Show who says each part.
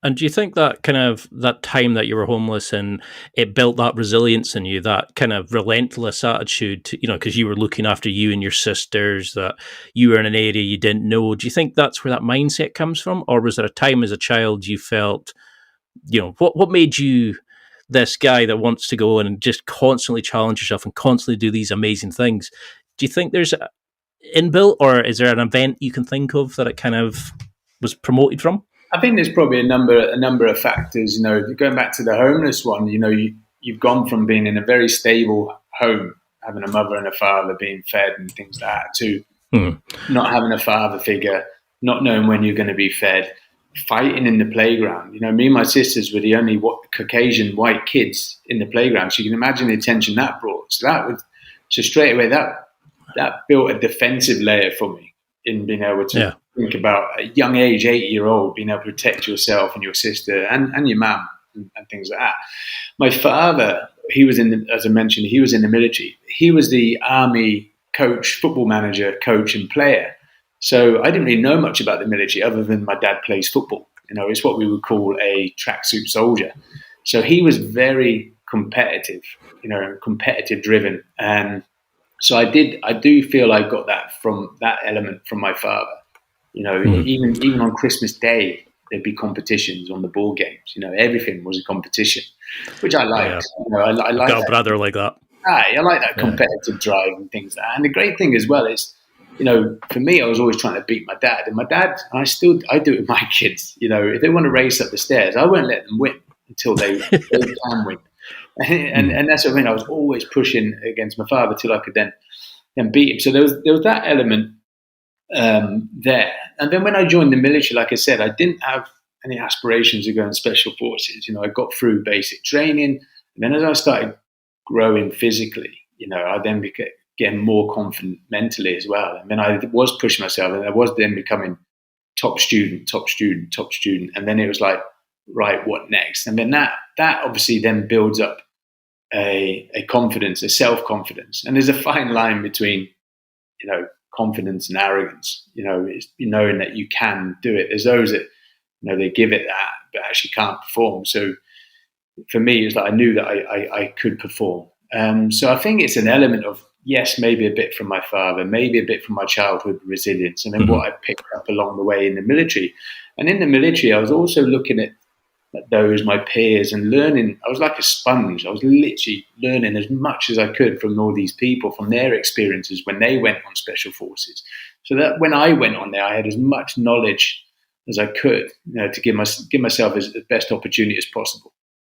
Speaker 1: And do you think that kind of that time that you were homeless and it built that resilience in you, that kind of relentless attitude, to, because you were looking after you and your sisters, that you were in an area you didn't know. Do you think that's where that mindset comes from? Or was there a time as a child you felt, what made you this guy that wants to go and just constantly challenge yourself and constantly do these amazing things? Do you think there's inbuilt, or is there an event you can think of that it kind of was promoted from?
Speaker 2: I think there's probably a number of factors. Going back to the homeless one, you've gone from being in a very stable home, having a mother and a father being fed and things like that, to not having a father figure, not knowing when you're going to be fed, fighting in the playground. Me and my sisters were the only Caucasian white kids in the playground, so you can imagine the attention that brought. So straight away that built a defensive layer for me in being able to think about a young age, 8-year-old, being able to protect yourself and your sister and your mum and things like that. My father, as I mentioned, he was in the military. He was the army coach, football manager, coach and player. So I didn't really know much about the military other than my dad plays football. It's what we would call a tracksuit soldier. So he was very competitive, competitive driven. And so I do feel I got that element from my father. Even on Christmas Day, there'd be competitions on the ball games. Everything was a competition, which I liked.
Speaker 1: Yeah.
Speaker 2: I like
Speaker 1: got a brother like that.
Speaker 2: I like that competitive drive and things like that. And the great thing as well is, for me, I was always trying to beat my dad. And my dad, I do it with my kids. If they want to race up the stairs, I won't let them win until they can win. And that's what I mean. I was always pushing against my father till I could then beat him. So there was that element there. And then when I joined the military, like I said, I didn't have any aspirations to go in special forces. I got through basic training. And then as I started growing physically, I then became getting more confident mentally as well. And then I was pushing myself, and I was then becoming top student. And then it was like, right, what next? And then that obviously then builds up a confidence, a self-confidence. And there's a fine line between, confidence and arrogance. It's knowing that you can do it. There's those that, they give it that, but actually can't perform. So for me, it's like I knew that I could perform. So I think it's an element of, yes, maybe a bit from my father, maybe a bit from my childhood resilience, and then what I picked up along the way in the military. And in the military, I was also looking at those, my peers, and learning. I was like a sponge. I was literally learning as much as I could from all these people, from their experiences when they went on special forces. So that when I went on there, I had as much knowledge as I could, to give myself as best opportunity as possible.